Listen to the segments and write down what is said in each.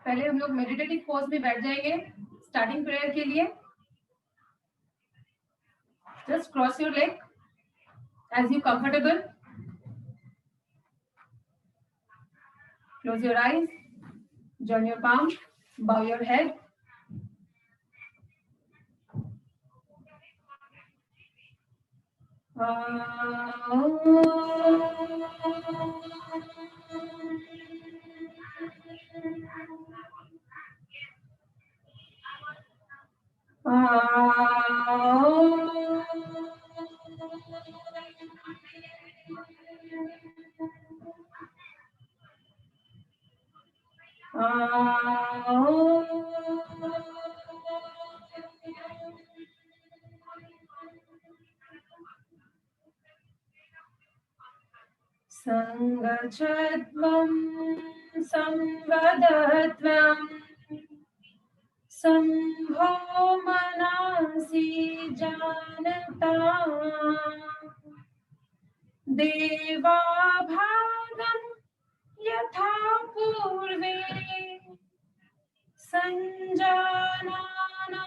पहले हम लोग मेडिटेटिव पोज में बैठ जाएंगे स्टार्टिंग प्रेयर के लिए. Just cross your leg as you comfortable. Close your eyes. Join your palms. Bow your head. संगच्छध्वं संवदध्वं संभो मनासि जानता देवा भागं यथा पूर्वे संजानाना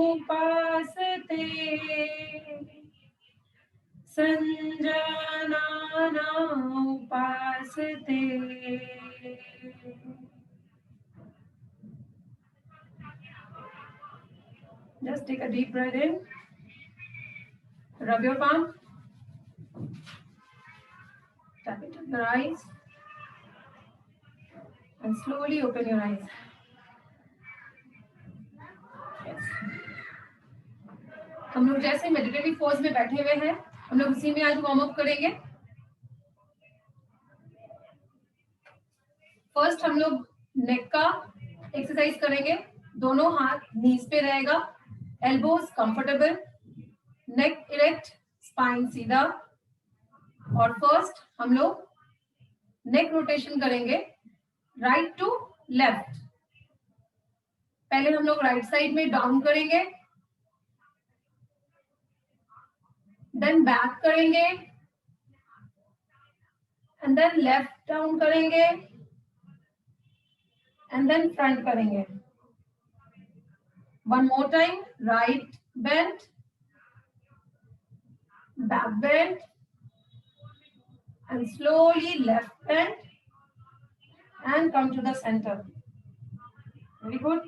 उपासते संजानाना उपासते. Just take a deep breath in. Rub your palm. Tap it on your eyes. And slowly open your eyes. Yes. हम लोग जैसे meditative pose में बैठे हुए हैं हम लोग उसी में आज वार्म अप करेंगे. फर्स्ट हम लोग नेक का एक्सरसाइज करेंगे. दोनों हाथ नीज पे रहेगा. Elbows comfortable. Neck erect. Spine सीधा. और फर्स्ट हम लोग नेक रोटेशन करेंगे राइट टू लेफ्ट. पहले हम लोग राइट साइड में डाउन करेंगे. देन बैक करेंगे. एंड देन लेफ्ट डाउन करेंगे. एंड देन फ्रंट करेंगे. One more time. Right bend. Back bend. And slowly left bend and come to the center. Very good.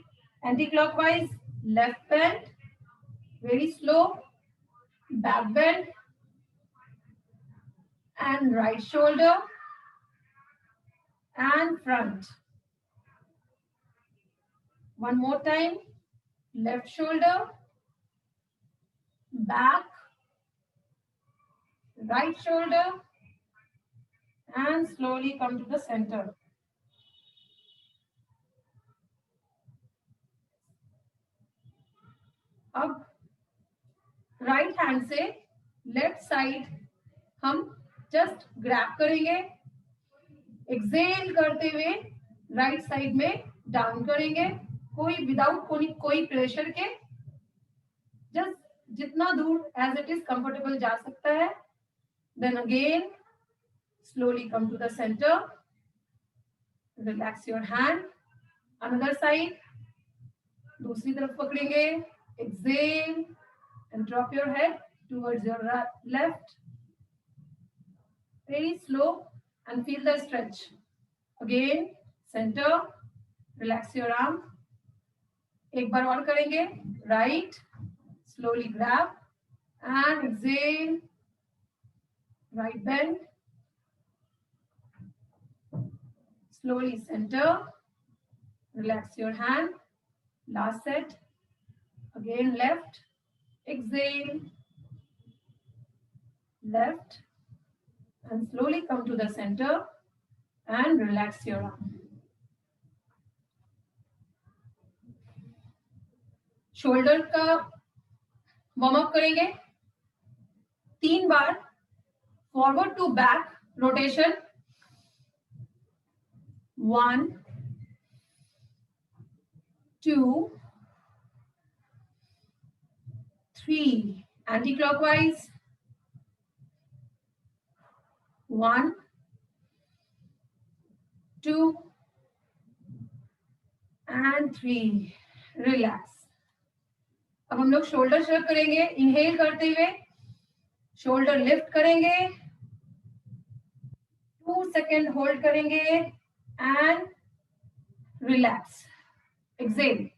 Anti-clockwise, left bend, very slow, back bend and right shoulder and front. One more time, left shoulder, back, right shoulder and slowly come to the center. अब right hand से left side हम just grab करेंगे. Excel करते हुए right side में down करेंगे. कोई without कोई प्रेशर के जस्ट जितना दूर एज इट इज कंफर्टेबल जा सकता है. Then again slowly come to the center. Relax your hand. Another side. दूसरी तरफ पकड़ेंगे. Exhale and drop your head towards your left. Very slow and feel the stretch. Again, center. Relax your arm. एक बार और करेंगे. Right. Slowly grab and exhale. Right bend. Slowly center. Relax your hand. Last set. Again left. Exhale. Left. And slowly come to the center and relax your arm. Shoulder का warm up करेंगे. 3 बार forward to back rotation. 1, 2, 3, anti-clockwise, 1, 2 and 3. Relax. अब हम लोग shoulder shrug करेंगे. Inhale करते हुए shoulder lift करेंगे, 2 सेकेंड होल्ड करेंगे and relax. Exhale.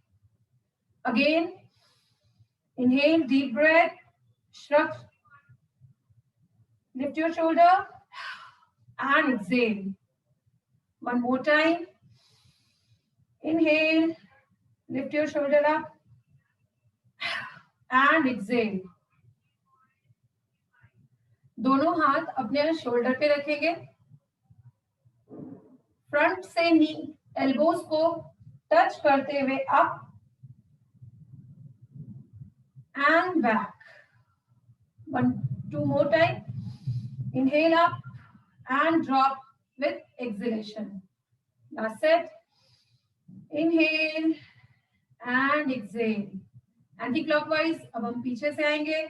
Again inhale, deep breath, shrug, lift your shoulder and exhale. One more time. Inhale, lift your shoulder up and exhale. दोनों हाथ अपने शोल्डर पे रखेंगे. फ्रंट से नी एल्बोज को टच करते हुए up and back. 1, 2 more time. Inhale up and drop with exhalation. Last set. Inhale and exhale. Anti-clockwise. अब हम पीछे से आएंगे,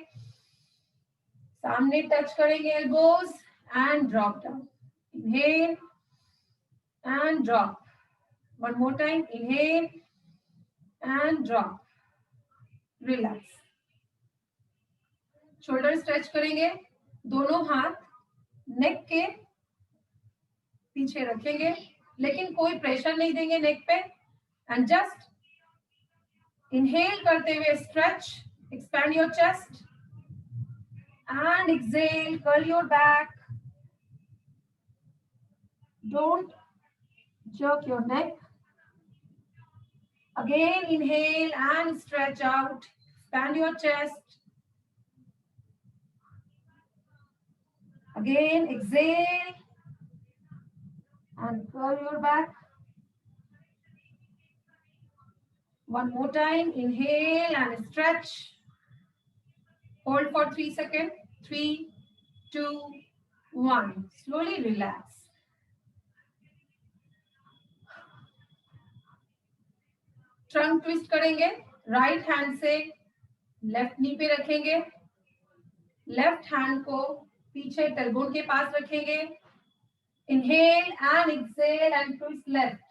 सामने टच करेंगे elbows and drop down. Inhale and drop. One more time. Inhale and drop. Relax. Shoulder stretch करेंगे, दोनों हाथ नेक के पीछे रखेंगे, लेकिन कोई प्रेशर नहीं देंगे नेक पे. एंड जस्ट इनहेल करते हुए stretch, expand your chest and exhale, curl your back. Don't jerk your neck. Again inhale and stretch out, expand your chest. Again, exhale and curl your back. One more time. Inhale and stretch. Hold for 3 seconds. 3, 2, 1. Slowly relax. Trunk twist करेंगे. Right hand से left नी पे रखेंगे, left hand को पीछे tailbone के पास रखेंगे. Inhale and exhale and twist left,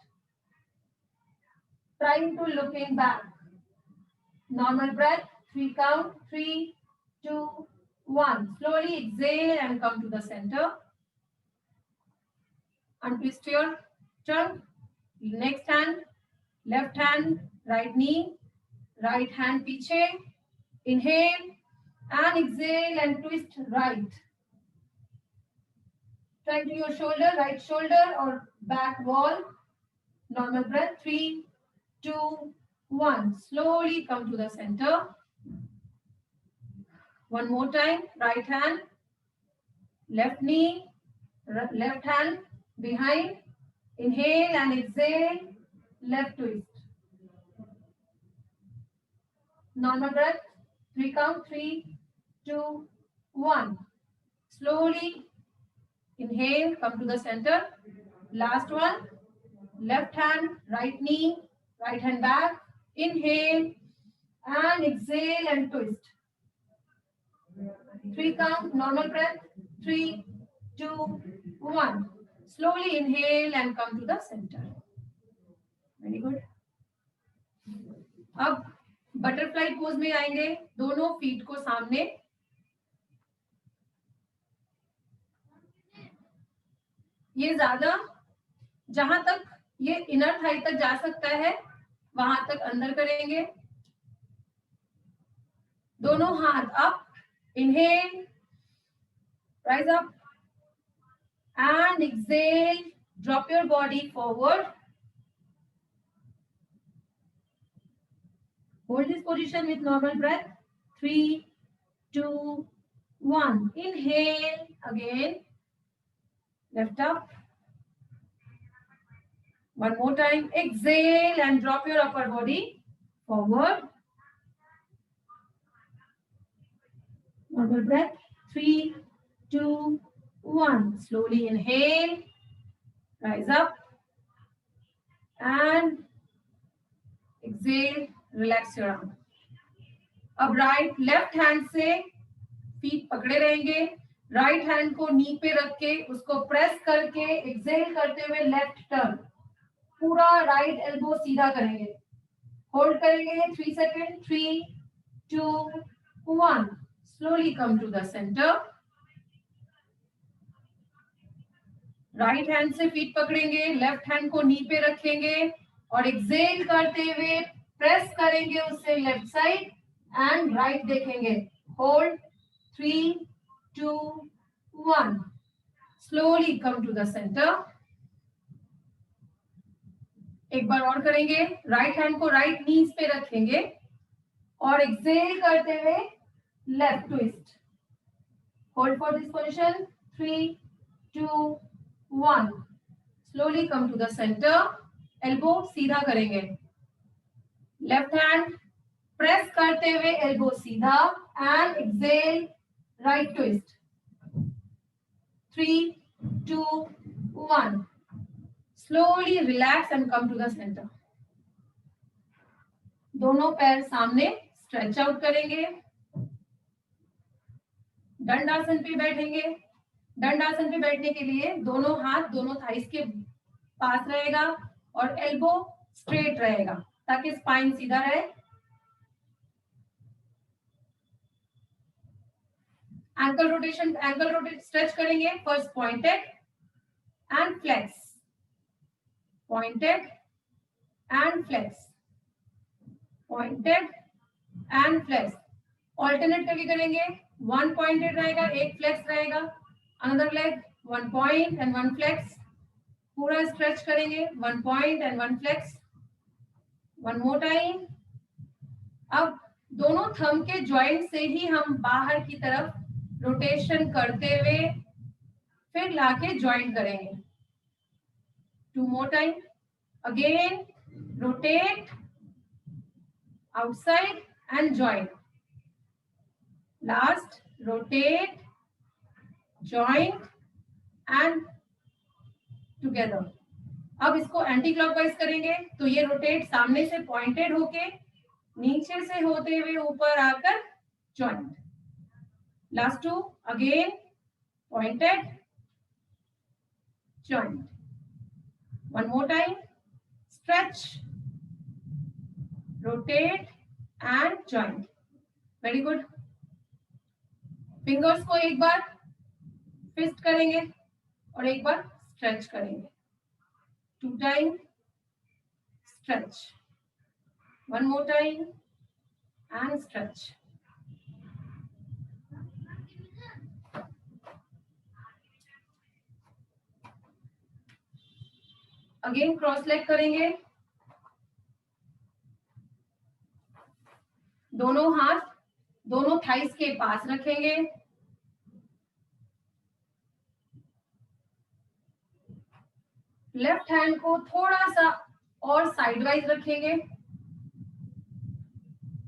trying to looking back. Normal breath. 3 count. 3, 2, 1. Slowly exhale and come to the center. Untwist your trunk. Next hand, left hand, right knee, right hand पीछे. Inhale and exhale and twist right. Try to your shoulder, right shoulder or back wall. Normal breath. 3, 2, 1. Slowly come to the center. One more time. Right hand, left knee, left hand behind. Inhale and exhale. Left twist. Normal breath. 3 count. 3, 2, 1. Slowly inhale, come to the center. Last one. Left hand, right knee, right hand back. Inhale and exhale and twist. 3 count. Normal breath. 3, 2, 1. Slowly inhale and come to the center. Very good. अब butterfly pose में आएंगे. दोनों feet को सामने, ये ज्यादा जहां तक ये इनर थाई तक जा सकता है वहां तक अंदर करेंगे. दोनों हाथ up. Inhale, rise up and exhale, drop your body forward. Hold this position with normal breath. 3, 2, 1. Inhale again. Lift up. One more time. Exhale and drop your upper body forward. Normal breath. 3, 2, 1. Slowly inhale. Rise up. And exhale. Relax your arm. अब left hand से feet पकड़े रहेंगे, right hand को knee पे रख के उसको press करके एक्सेल करते हुए लेफ्ट टर्न, पूरा राइट एल्बो सीधा करेंगे, होल्ड करेंगे 3 second, 3 2 1, slowly come to the centre, right hand से फीट पकड़ेंगे, लेफ्ट हैंड को नी पे रखेंगे और एक्सेल करते हुए प्रेस करेंगे उससे लेफ्ट साइड एंड राइट देखेंगे, hold 3 2 1, slowly come to the centre. एक बार और करेंगे, राइट हैंड को राइट नीज पे रखेंगे और एक्सेल करते हुए left twist, hold for this position 3 2 1, slowly come to the centre, elbow सीधा करेंगे, लेफ्ट हैंड प्रेस करते हुए एल्बो सीधा and exhale right twist, 3 2 1, slowly relax and come to the center। दोनों पैर सामने स्ट्रेच आउट करेंगे, दंडासन पे बैठेंगे। दंडासन पे बैठने के लिए दोनों हाथ दोनों थाइस के पास रहेगा और एल्बो स्ट्रेट रहेगा ताकि स्पाइन सीधा रहे। एंकल रोटेट स्ट्रेच करेंगे, first pointed and flex, pointed and flex, pointed and flex, alternate करके करेंगे, one pointed रहेगा, एक flex रहेगा, another leg, one point and one flex, पूरा stretch करेंगे, one point and one flex, one more time। अब दोनों थंब के जॉइंट से ही हम बाहर की तरफ रोटेशन करते हुए फिर लाके जॉइंट करेंगे, two more time, again rotate outside and join, last rotate join and together। अब इसको एंटी क्लॉकवाइज करेंगे तो ये रोटेट सामने से पॉइंटेड होके नीचे से होते हुए ऊपर आकर joint, last two again pointed joint, one more time, stretch, rotate and joint, very good। Fingers को एक बार फिस्ट करेंगे और एक बार स्ट्रेच करेंगे, 2 time stretch, 1 more time and stretch। Again cross leg करेंगे, दोनों हाथ दोनों थाइस के पास रखेंगे, लेफ्ट हैंड को थोड़ा सा और साइडवाइज रखेंगे,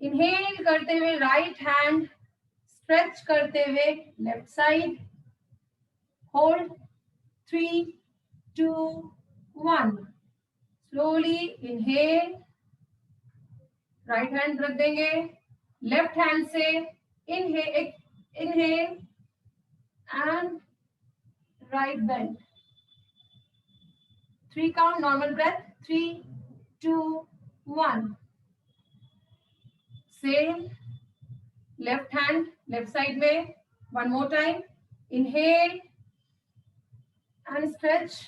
इनहेल करते हुए राइट हैंड स्ट्रेच करते हुए left side, hold 3 2 1, slowly inhale, right hand रख देंगे, लेफ्ट हैंड से inhale and right bend, 3 count normal breath, 3 2 1, same left hand left side में, 1 more time, inhale and stretch,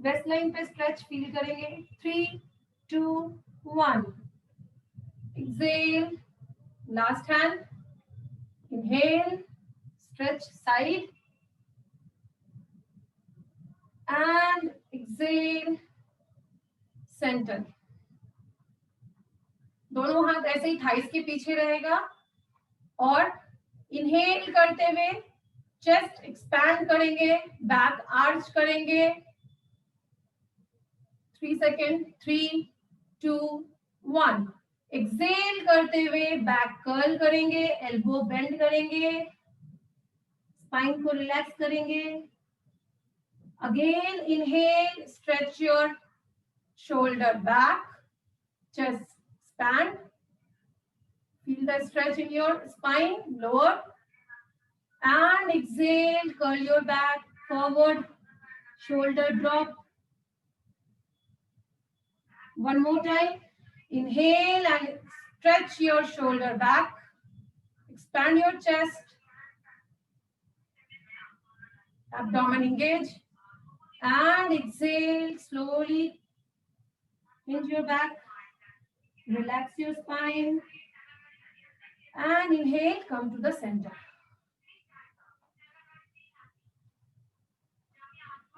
waist line पे stretch feel करेंगे, 3 2 1, exhale, last hand, inhale, stretch side and exhale, center। दोनों हाथ ऐसे ही thighs के पीछे रहेगा और इनहेल करते हुए चेस्ट एक्सपैंड करेंगे, बैक आर्च करेंगे, 3 सेकेंड, 3 2 1, एक्सेल करते हुए बैक कर्ल करेंगे, एल्बो बेंड करेंगे, स्पाइन को रिलैक्स करेंगे, again inhale, stretch your shoulder back, chest expand, Feel the stretch in your spine, lower. And exhale, curl your back forward, shoulder drop. One more time. Inhale and stretch your shoulder back. Expand your chest. Abdomen engage. And exhale, slowly hinge your back. Relax your spine. And inhale, come to the center.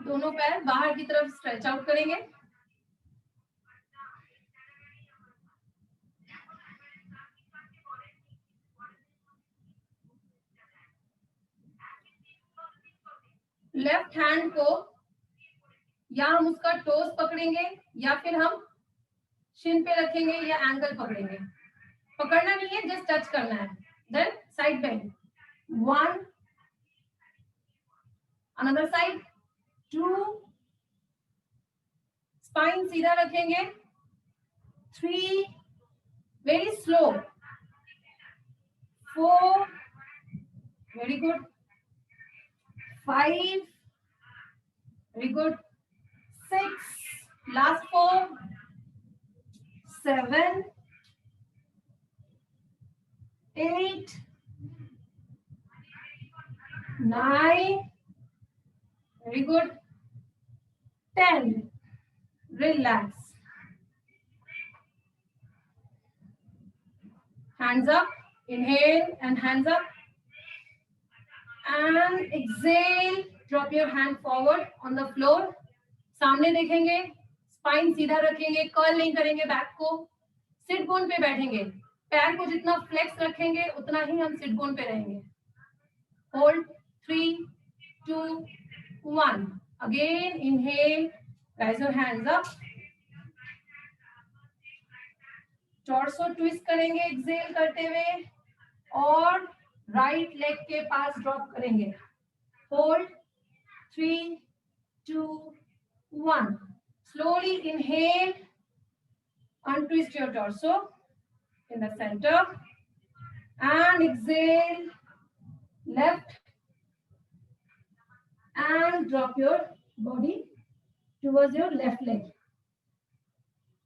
दोनों पैर बाहर की तरफ stretch out करेंगे. Left hand को या हम उसका टोस पकड़ेंगे या फिर हम शिन पे रखेंगे या एंकल पकड़ेंगे. पकड़ना नहीं है, जस्ट टच करना है. Then side bend. 1, another side. 2, spine सीधा रखेंगे. 3, very slow. 4, very good. 5, very good. 6, last 4, 7, 8, 9, very good. 10, relax. Hands up, inhale and hands up. And exhale, drop your hand forward on the floor. सामने देखेंगे, spine सीधा रखेंगे, curl नहीं करेंगे back को. Seat bone पे बैठेंगे. पैर को जितना फ्लेक्स रखेंगे उतना ही हम सिट बोन पे रहेंगे. Hold. 3, 2, 1. Again inhale, rise your hands up. Torso twist करेंगे एक्सेल करते हुए और राइट लेग के पास ड्रॉप करेंगे. Hold. 3, 2, 1. Slowly inhale, untwist your torso in the center and exhale, left and drop your body towards your left leg.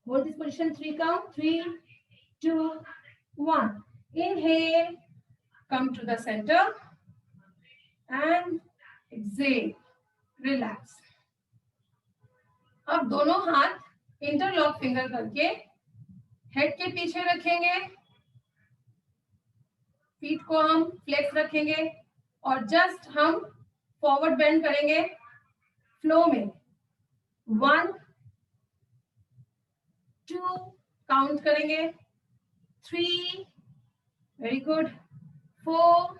Hold this position, 3 count. 3, 2, 1. Inhale, come to the center and exhale, relax. अब दोनों हाथ interlock finger करके head के पीछे रखेंगे. Feet को हम flex रखेंगे और जस्ट हम फॉरवर्ड बेंड करेंगे फ्लो में. 1, 2 काउंट करेंगे. 3, very good. 4,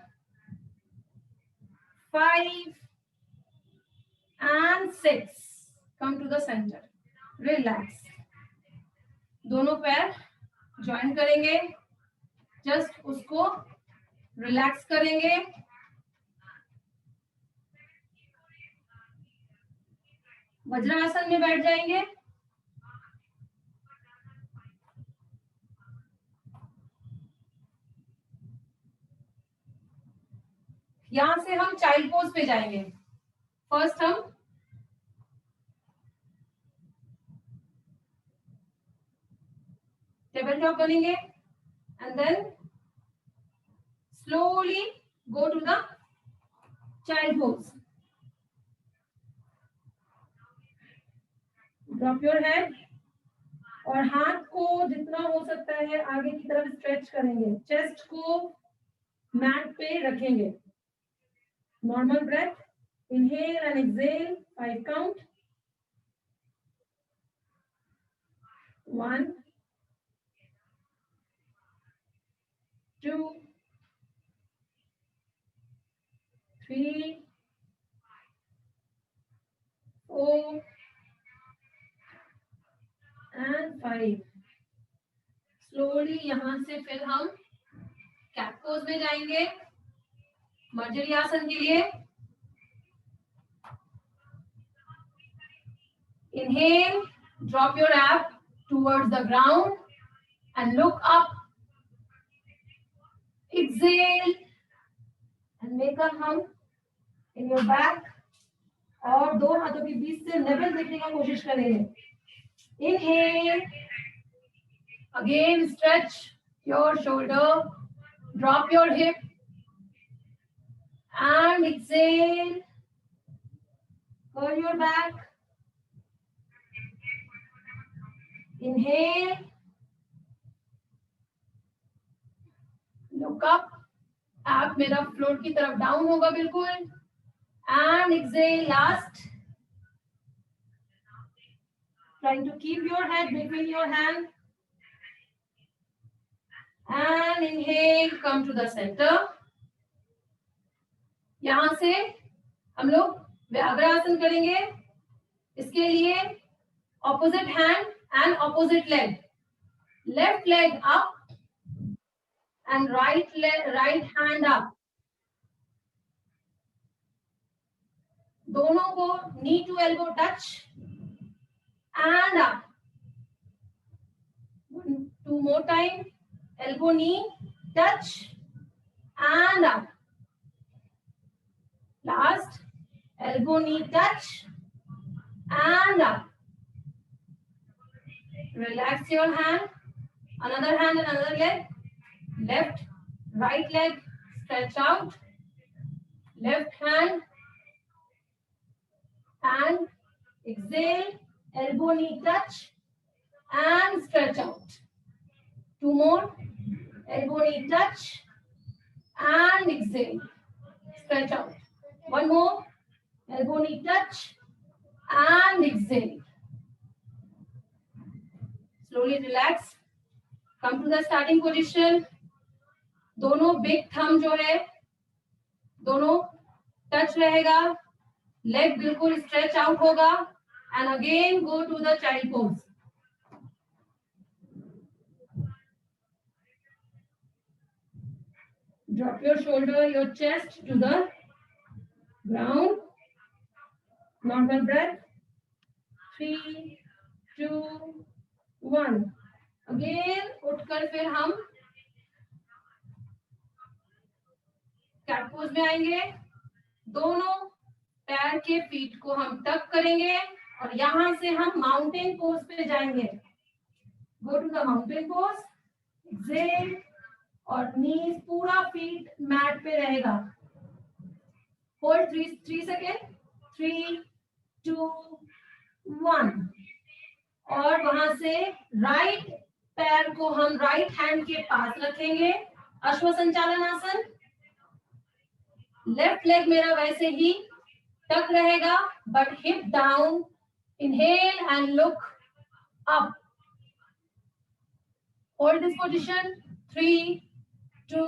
5 and 6. Come to the center. Relax. दोनों पैर ज्वाइन करेंगे. जस्ट उसको रिलैक्स करेंगे. वज्रासन में बैठ जाएंगे. यहां से हम चाइल्ड पोज पे जाएंगे. फर्स्ट हम टेबल टॉप बनेंगे and then slowly go to the child pose. Drop your head और हाथ को जितना हो सकता है आगे की तरफ स्ट्रेच करेंगे. चेस्ट को मैट पे रखेंगे. Normal breath. Inhale and exhale. 5 count. 1, 2, 3, 4 and 5. Slowly यहां से फिर हम कैट पोज में जाएंगे मर्जरी आसन के लिए. Inhale, drop your ab towards the ground and look up. Exhale and make a hum in your back, और दो हाथों के बीच से लेवल देखने का कोशिश करेंगे. Inhale, again stretch your shoulder, drop your hip and exhale, curl your back. Inhale, look up, आप मेरा फ्लोर की तरफ डाउन होगा बिल्कुल. And exhale, last. Trying to keep your head between your hands. And inhale, come to the center. यहां से हम लोग व्याघ्रासन करेंगे. इसके लिए opposite hand and opposite leg, left leg up and right hand up. दोनों को knee to elbow touch and up. 2 more time, elbow knee touch and up. Last, elbow knee touch and up. Relax your hand, another hand and another leg. Left, right leg stretch out. Left hand and exhale, elbow knee touch and stretch out. 2 more, elbow knee touch and exhale, stretch out. 1 more, elbow knee touch and exhale. Slowly relax, come to the starting position. दोनों big thumb जो है दोनों touch रहेगा, leg बिल्कुल stretch out होगा. And again go to the child pose. Drop your shoulder, your chest to the ground. Normal breath. 3, 2, 1. Again उठकर फिर हम कैट पोज में आएंगे. दोनों पैर के फीट को हम टक करेंगे और यहां से हम माउंटेन पोज पे जाएंगे. Go to the mountain pose. Exhale और नीज पूरा फीट मैट पे रहेगा. Hold 3 second. 3, 2, 1. और वहां से राइट पैर को हम राइट हैंड के पास रखेंगे, अश्व संचालन आसन. लेफ्ट लेग मेरा वैसे ही टक रहेगा but hip down. Inhale and look up. Hold this position. 3, 2,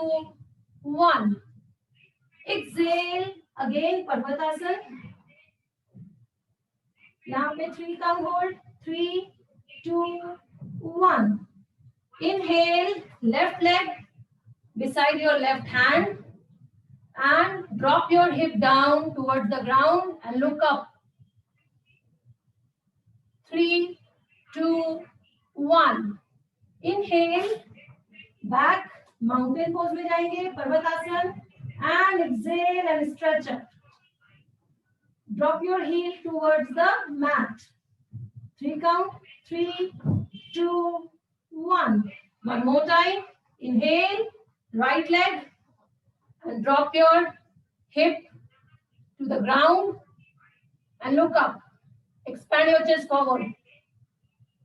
1. Exhale, again पर्वतासन. यहाँ पे 3 count hold. 3, 2, 1. Inhale, left leg beside your left hand and drop your hip down towards the ground and look up. 3, 2, 1. Inhale, back, mountain pose में जाएंगे, पर्वतासन. And exhale and stretch up. Drop your heel towards the mat. 3 count. 3, 2, 1. One more time. Inhale, right leg and drop your hip to the ground and look up. Expand your chest forward.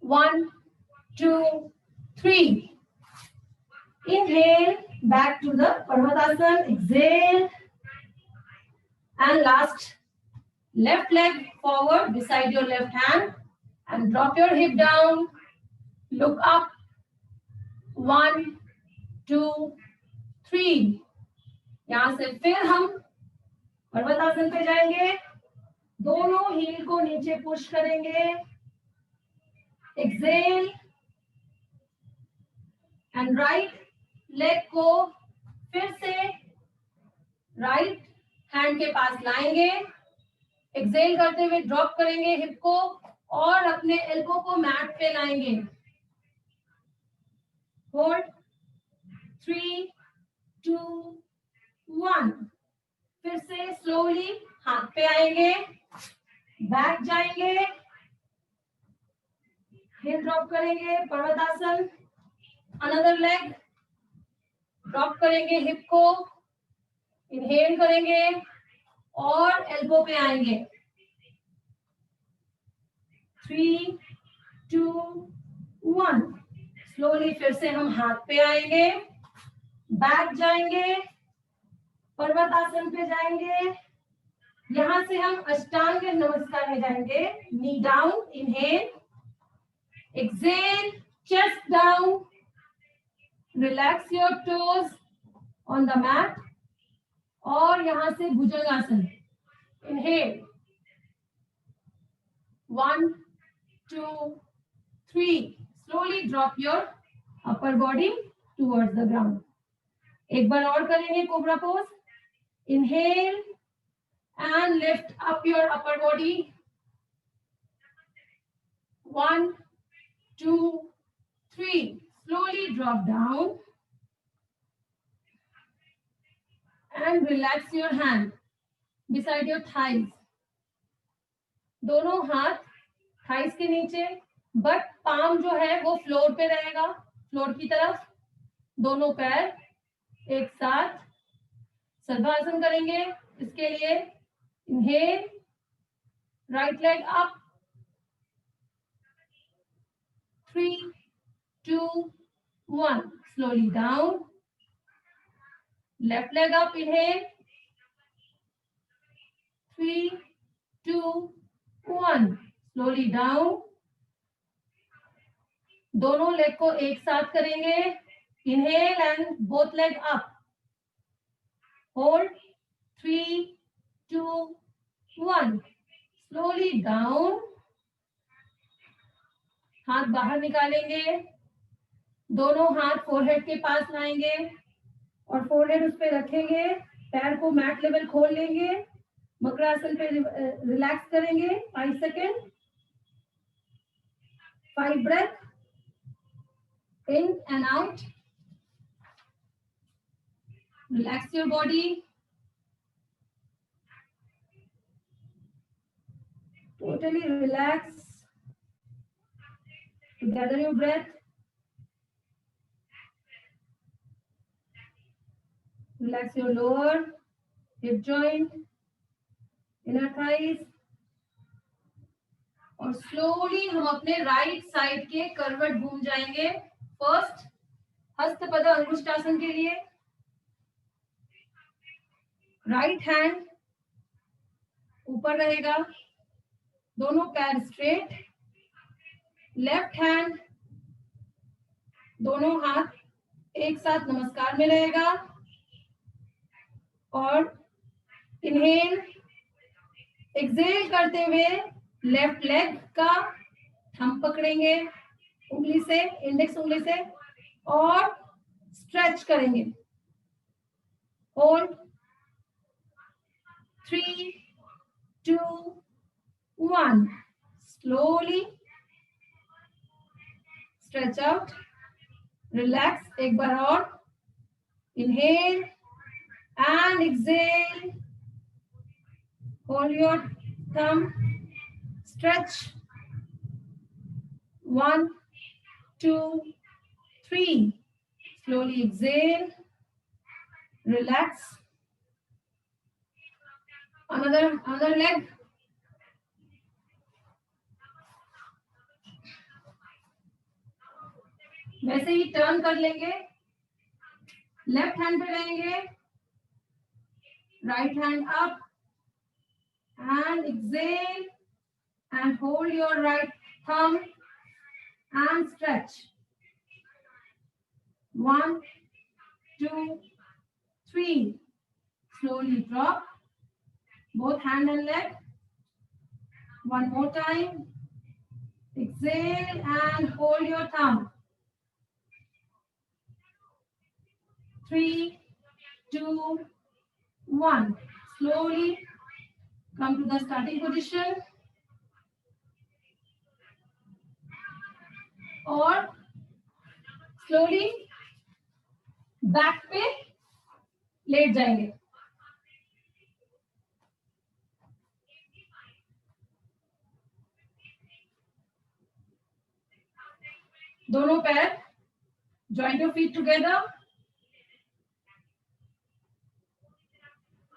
1, 2, 3. Inhale, back to the Parvatasan. Exhale. And last, left leg forward beside your left hand and drop your hip down. Look up. 1, 2, 3. यहाँ से फिर हम पर्वतासन पे जाएंगे. दोनों heal को नीचे push करेंगे. एक्सेल एंड राइट लेग को फिर से राइट हैंड के पास लाएंगे. एक्सेल करते हुए ड्रॉप करेंगे हिप को और अपने एल्बो को मैट पे लाएंगे. होल्ड. 3, 2, 1. फिर से स्लोली हाथ पे आएंगे, बैक जाएंगे, हिप ड्रॉप करेंगे, पर्वतासन. अनदर लेग ड्रॉप करेंगे, हिप को इनहेल करेंगे और एल्बो पे आएंगे. 3, 2, 1. स्लोली फिर से हम हाथ पे आएंगे, बैक जाएंगे, पर्वतासन पे जाएंगे. यहां से हम अष्टांग नमस्कार में जाएंगे. Knee down, inhale, exhale, chest down, relax your toes on the mat. और यहां से भुजंगासन. Inhale, 1, 2, 3. Slowly drop your upper body towards the ground. एक बार और करेंगे cobra pose. Inhale and lift up your upper body. 1, 2, 3. Slowly drop down and relax your hand beside your thighs. दोनों हाथ थाइस के नीचे, बट पाम जो है वो फ्लोर पे रहेगा, फ्लोर की तरफ. दोनों पैर एक साथ सर्वासन करेंगे. इसके लिए inhale, right leg up, 3, 2, 1. Slowly down, left leg up, inhale, 3, 2, 1. Slowly down. दोनों लेग को एक साथ करेंगे. Inhale and both leg up, hold, 3, 2, 1. Slowly down. हाथ बाहर निकालेंगे, दोनों हाथ फोरहेड के पास लाएंगे और फोरहेड उस पे रखेंगे. पैर को मैट लेवल खोल लेंगे. मकरासन पे रिलैक्स करेंगे. 5 second. 5 breath in and out. Relax your body. Totally relax. Gather your breath. Relax your lower hip joint, inner thighs. और स्लोली हम अपने राइट साइड के करवट घूम जाएंगे. फर्स्ट हस्तपद अंगुष्ठासन के लिए राइट हैंड ऊपर रहेगा, दोनों पैर स्ट्रेट. लेफ्ट हैंड, दोनों हाथ एक साथ नमस्कार में रहेगा. और इनहेल, एक्सेल करते हुए लेफ्ट लेग का थंब पकड़ेंगे उंगली से, इंडेक्स उंगली से, और स्ट्रेच करेंगे. Hold, 3, 2, 1. Slowly stretch out, relax. एक बार और. Inhale and exhale. Hold your thumb. Stretch. 1, 2, 3. Slowly exhale. Relax. Another leg. वैसे ही टर्न कर लेंगे. लेफ्ट हैंड पे रहेंगे, right hand up and exhale and hold your right thumb and stretch. 1, 2, 3. Slowly drop both hand and leg. One more time. Exhale and hold your thumb. 3, 2, 1. Slowly come to the starting position. और slowly back पे late जाएंगे. दोनों पैर, join your feet together,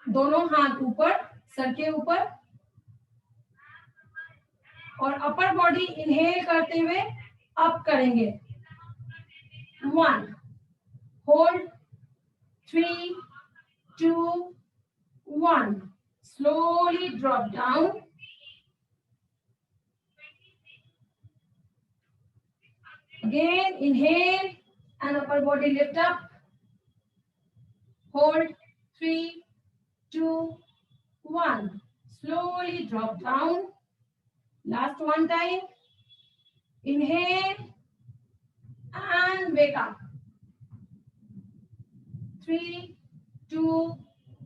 दोनों हाथ ऊपर, sir के ऊपर, और अपर बॉडी इनहेल करते हुए अप करेंगे। 1, hold, 3, 2, 1, slowly drop down, again inhale and upper body lift up, hold, 3, 2, 1, slowly drop down, last one time, inhale and wake up, 3, 2,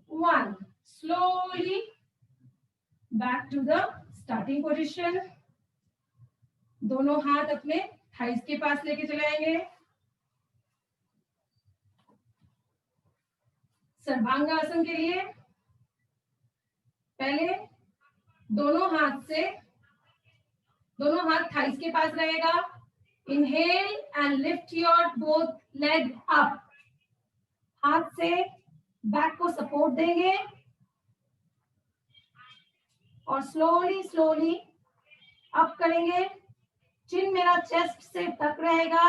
1, slowly back to the starting position, दोनों हाथ अपने thighs के पास लेके चले आएंगे, सर्वांगासन के लिए पहले दोनों हाथ थाइस के पास रहेगा, inhale and lift your both leg up, हाथ से बैक को सपोर्ट देंगे और स्लोली अप करेंगे, चिन मेरा चेस्ट से टक रहेगा,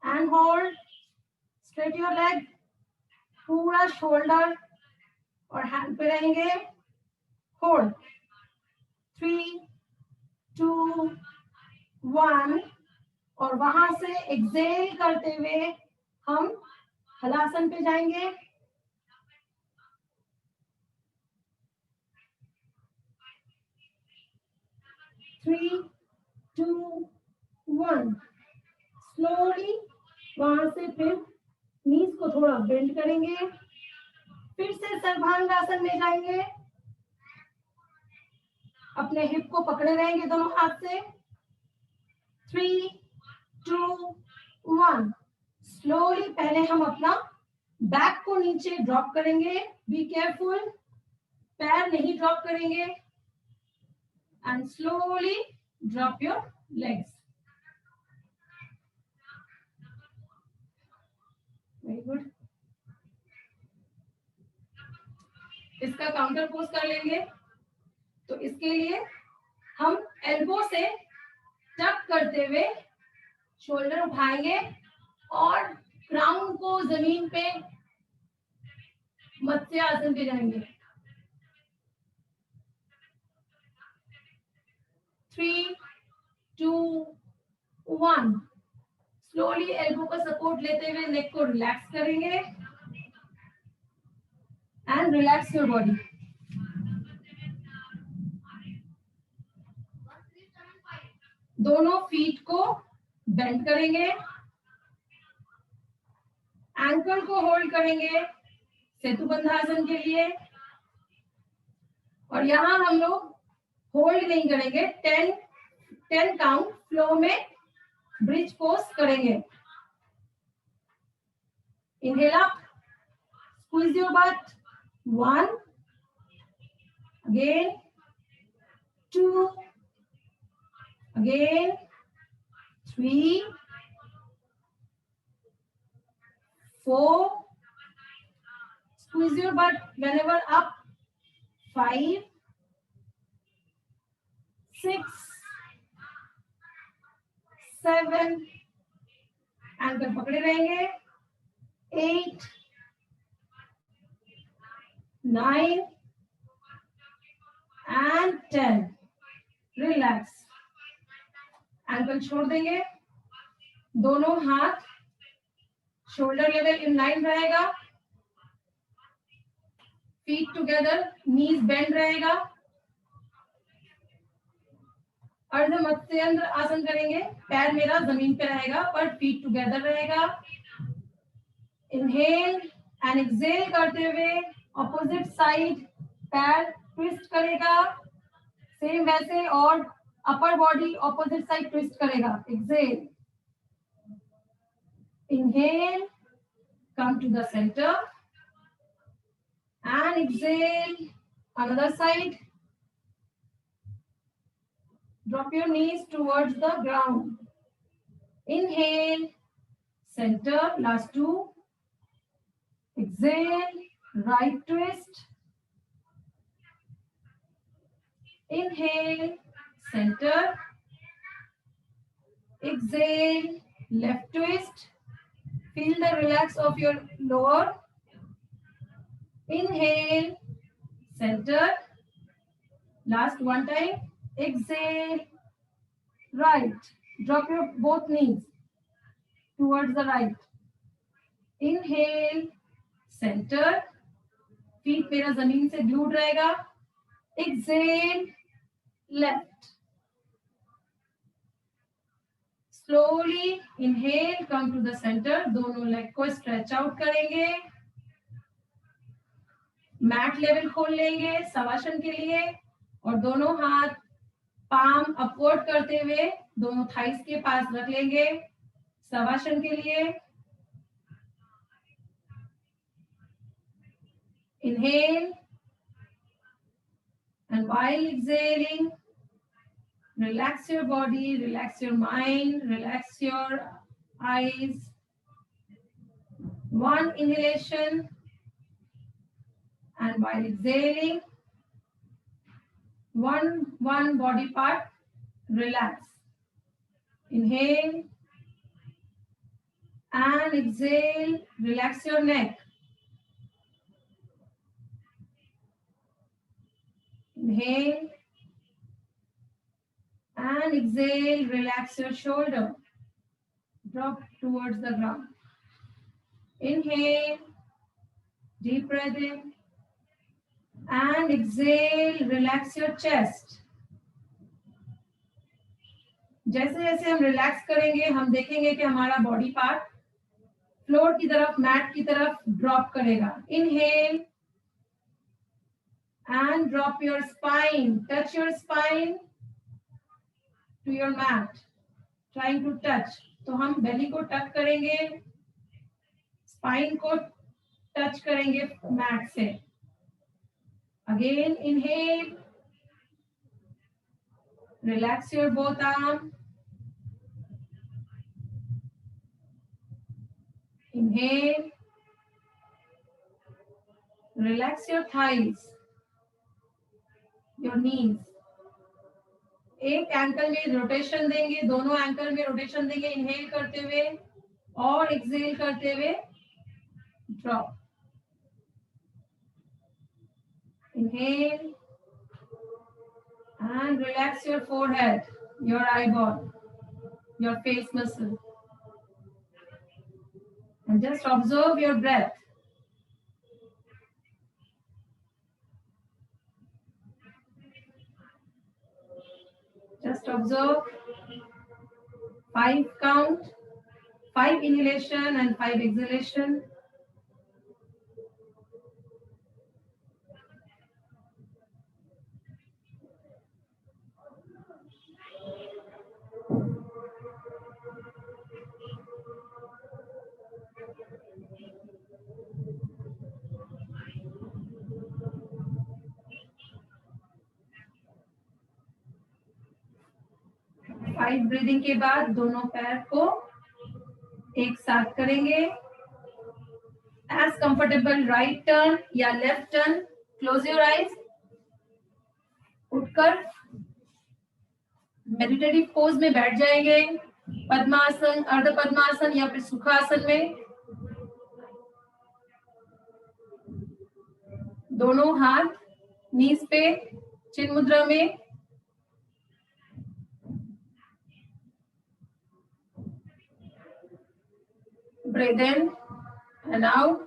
and hold, straight your leg, पूरा शोल्डर और हैंड पे रहेंगे, होल्ड, 3, 2, 1, और वहां से एक्सेल करते हुए हम हलासन पे जाएंगे, 3, 2, 1, स्लोली वहां से फिर नीज को थोड़ा बेंड करेंगे, फिर से सर्वांगासन में जाएंगे, अपने हिप को पकड़े रहेंगे दोनों हाथ से, 3, 2, 1, स्लोली पहले हम अपना बैक को नीचे ड्रॉप करेंगे, बी केयरफुल, पैर नहीं ड्रॉप करेंगे, and slowly drop your legs, very good. इसका काउंटर पोज कर लेंगे, तो इसके लिए हम एल्बो से टक करते हुए शोल्डर उठाएंगे और क्राउन को जमीन पे मत्स्य आसन पे जाएंगे, 3, 2, 1, स्लोली एल्बो का सपोर्ट लेते हुए नेक को रिलैक्स करेंगे एंड रिलैक्स योर बॉडी, दोनों फीट को बेंड करेंगे, एंकल को होल्ड करेंगे सेतुबंधासन के लिए, और यहां हम लोग होल्ड नहीं करेंगे, 10 काउंट फ्लो में ब्रिज पोज करेंगे, inhale up, squeeze your but, 1, again 2, again 3, 4, squeeze your butt whenever up, 5, 6, 7, ankle पकड़े रहेंगे, 8, 9 and 10, रिलैक्स, एंकल छोड़ देंगे, दोनों हाथ शोल्डर लेवल इन लाइन रहेगा, फीट टुगेदर, नीज बेंड रहेगा, अर्ध मत्स्येंद्र आसन करेंगे, पैर मेरा जमीन पे रहेगा पर फीट टुगेदर रहेगा, इनहेल एंड एक्सेल करते हुए ऑपोजिट साइड पैर ट्विस्ट करेगा, सेम वैसे, और upper body opposite side twist करेगा, Excel, inhale, come to the center and exhale, another side, drop your knees towards the ground, Inhale, center, last two. Exhale, right twist. Inhale, center. Exhale, left twist. Feel the relax of your lower. Inhale, center. Last one time. Exhale, right. Drop your both knees towards the right. Inhale, center. Feet मेरा जमीन से glued रहेगा. Exhale, left. Slowly inhale, come to the center. दोनों leg को stretch out करेंगे. Mat level खोल लेंगे शवासन के लिए और दोनों हाथ पाम अपवर्ड करते हुए दोनों थाइस के पास रख लेंगे शवासन के लिए. Inhale and while exhaling, relax your body, relax your mind, relax your eyes. One inhalation and while exhaling, one body part relax. Inhale and exhale, relax your neck. Inhale and exhale, relax your shoulder. Drop towards the ground. Inhale, deep breath in. And exhale, relax your chest. जैसे जैसे हम relax करेंगे हम देखेंगे कि हमारा body part floor की तरफ मैट की तरफ ड्रॉप करेगा. Inhale and drop your spine. Touch your spine to your mat. Trying to touch. तो हम बेली को टच करेंगे, स्पाइन को टच करेंगे मैट से. Again, inhale. Relax your both arms. Inhale. Relax your thighs. Your knees. एक ankle में rotation देंगे, दोनों एंकल में रोटेशन देंगे इनहेल करते हुए और एक्सहेल करते हुए drop. Inhale and relax your forehead, your eyeball, your face muscle. And just observe your breath. Just observe 5 count, 5 inhalation and 5 exhalation. Five breathing के बाद दोनों पैर को एक साथ करेंगे. एज कंफर्टेबल राइट टर्न या left turn. Close your eyes. उठकर मेडिटेटिव पोज में बैठ जाएंगे. पद्मासन, अर्ध पद्मासन या फिर सुखासन में. दोनों हाथ नीज पे चिन्ह मुद्रा में. Breathe in and out.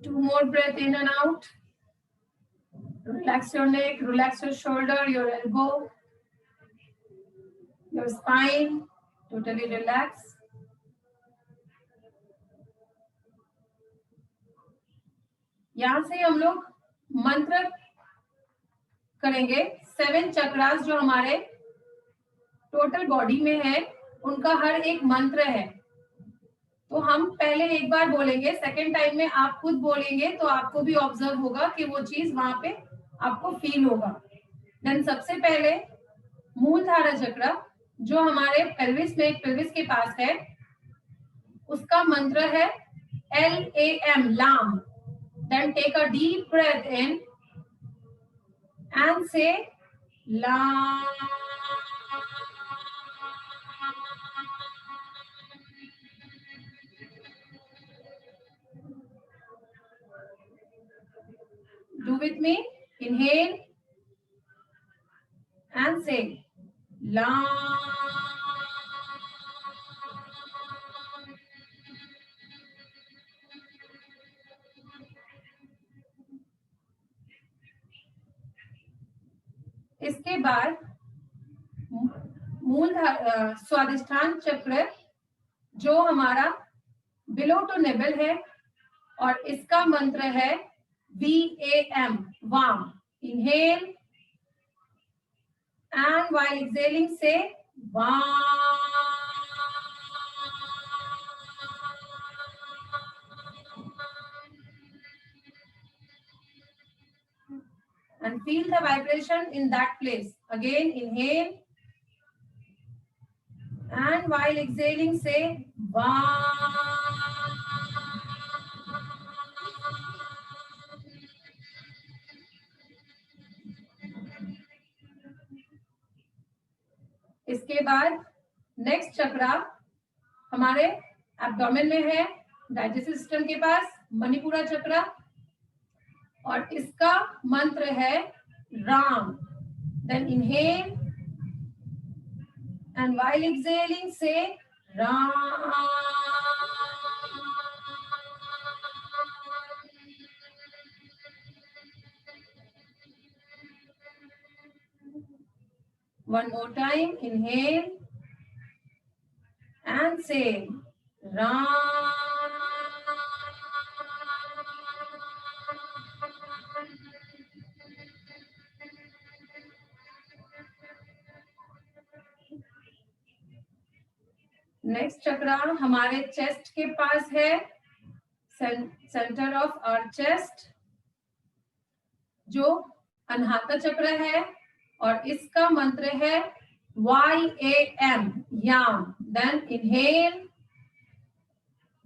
2 more breath in and out. Relax your neck, relax your shoulder, your elbow, your spine. Totally relax. यहाँ से हम लोग मंत्र करेंगे. 7 चक्रास जो हमारे टोटल बॉडी में है उनका हर एक मंत्र है. तो हम पहले एक बार बोलेंगे, सेकेंड टाइम में आप खुद बोलेंगे तो आपको भी ऑब्जर्व होगा कि वो चीज वहां पे आपको फील होगा. देन सबसे पहले मूलधारा चक्र जो हमारे पेल्विस के पास है, उसका मंत्र है LAM, लाम. Then take a deep breath in and say LAM. Do with me. Inhale and say LAM. इसके बाद मूल स्वादिष्ठान चक्र जो हमारा बिलो टू नेबल है, और इसका मंत्र है VAM, वाम. Inhale and while exhaling say वाम. And feel the vibration in that place. Again, inhale. And while exhaling, say Vam. इसके बाद नेक्स्ट चक्रा हमारे एब्डोमेन में है, डाइजेस्टिव सिस्टम के पास, मणिपुरा चक्रा, और इसका मंत्र है Ram. Then inhale and while exhaling say Ram. One more time, inhale and say Ram. Next chakra हमारे चेस्ट के पास है, सेंटर ऑफ आवर चेस्ट, जो अनाहता चक्र है, और इसका मंत्र है YAM, याम. देन इनहेल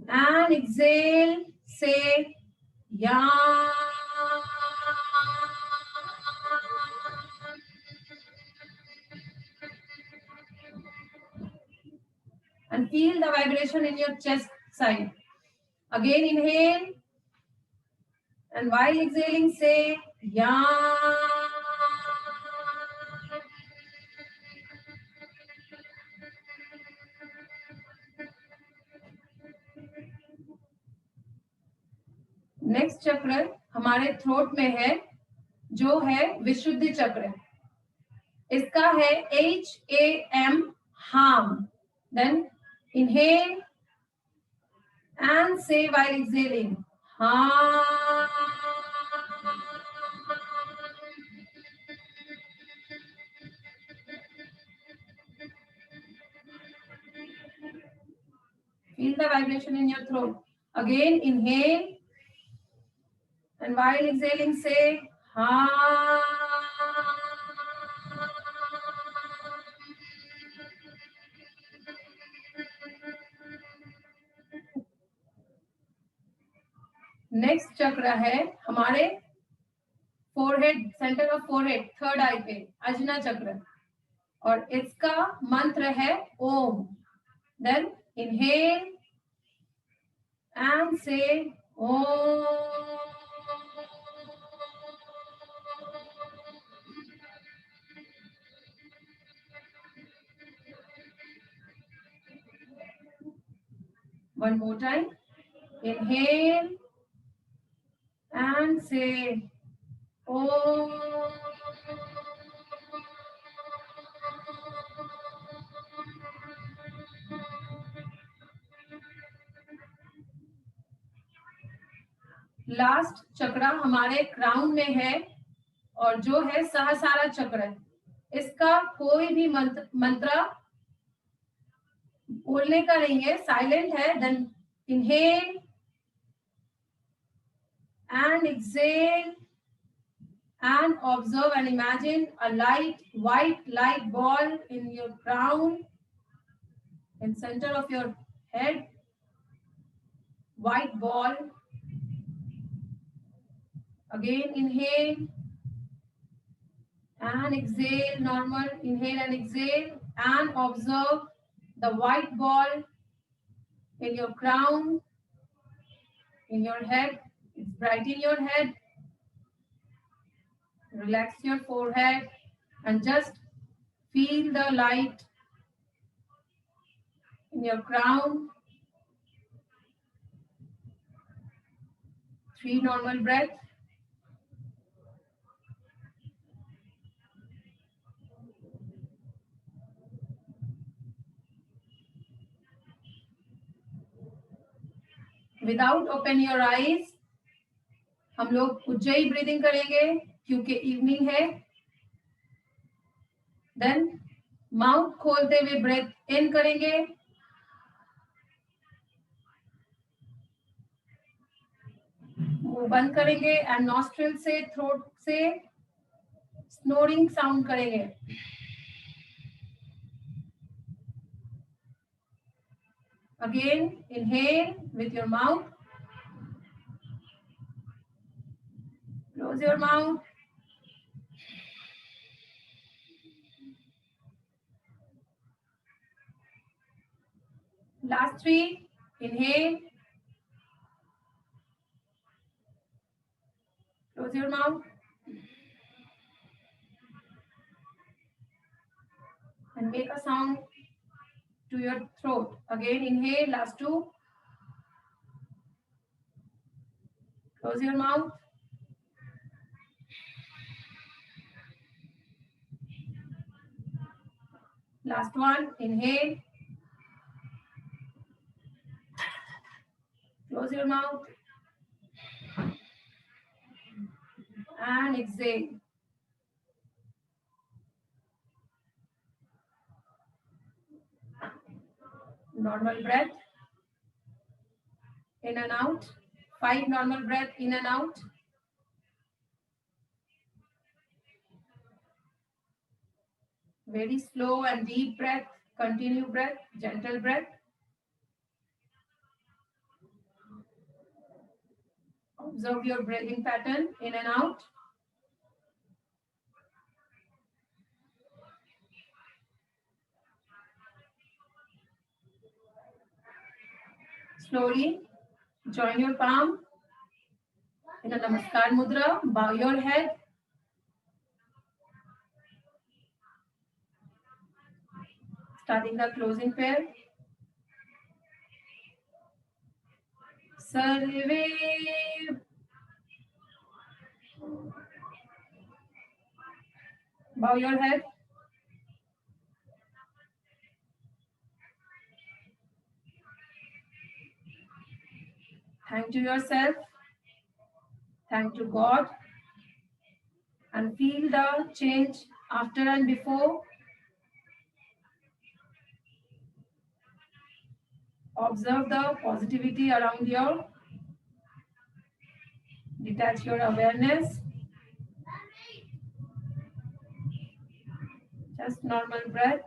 एंड एक्सहेल से याम. And feel the vibration in your chest side. Again inhale and while exhaling say Yam. Next चक्र हमारे थ्रोट में है, जो है विशुद्धि चक्र. इसका है HAM, हाम. Then inhale and say while exhaling Ham. Feel the vibration in your throat. Again inhale and while exhaling say Ham. Next chakra है हमारे forehead, centre of forehead, third eye पे, अजना चक्र, और इसका मंत्र है ओम. देन इनहेल एंड से ओम. One more time. Inhale and say Om. Last चक्र हमारे क्राउन में है, और जो है सहस्रार चक्र. इसका कोई भी मंत्र बोलने का नहीं है, साइलेंट है. Then inhale and exhale and observe and imagine a light, white light ball in your crown, in center of your head, white ball. Again, inhale and exhale, normal, inhale and exhale, and observe the white ball in your crown, in your head. It's bright in your head. Relax your forehead and just feel the light in your crown. 3 normal breaths. Without open your eyes, हम लोग Ujjayi breathing करेंगे क्योंकि evening है. Then mouth खोलते हुए breath in करेंगे. मुंह बंद करेंगे एंड नॉस्ट्रिल से, थ्रोट से स्नोरिंग साउंड करेंगे. Again, inhale with your mouth. Close your mouth. Last 3. Inhale. Close your mouth. And make a sound to your throat. Again, inhale, last 2. Close your mouth. Last 1, inhale. Close your mouth. And exhale. Normal breath. In and out. 5 normal breath in and out. Very slow and deep breath. Continue breath. Gentle breath. Observe your breathing pattern in and out. Slowly join your palm in a Namaskar Mudra. Bow your head. Starting the closing pair. Sarve. Bow your head. Thank to yourself. Thank to God. And feel the change after and before. Observe the positivity around you. Detach your awareness. Just normal breath.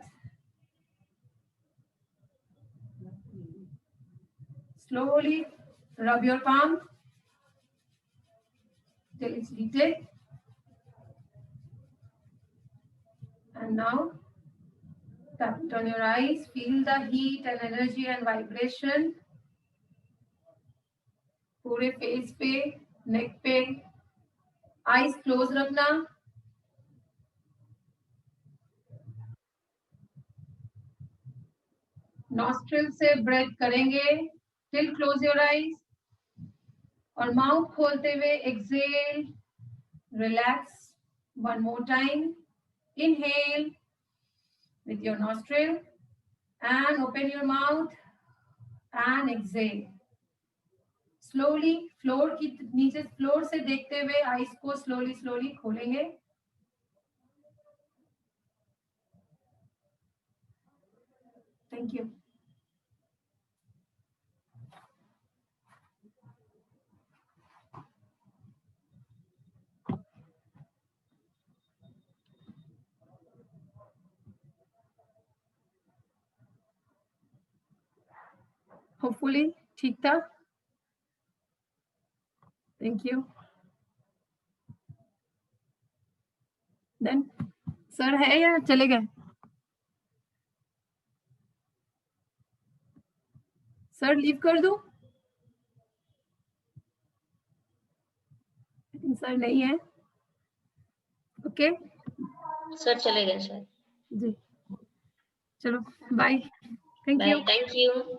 Slowly rub your palm till it's heated. And now tap it on your eyes. Feel the heat and energy and vibration. पूरे face पे, neck पे. Eyes close रखना. Nostril से breath करेंगे till close your eyes. और mouth खोलते हुए exhale. Relax. One more time. Inhale with your nostril and open your mouth and exhale. Slowly floor की नीचे फ्लोर से देखते हुए आईज को slowly खोलेंगे. Thank you. होपफुली ठीक था। Thank you. देन सर है या चले गए? सर लीव कर दूं? सर नहीं है। ओके सर चले गए सर। जी, चलो bye. Thank bye, you. Thank you.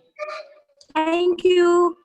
Thank you.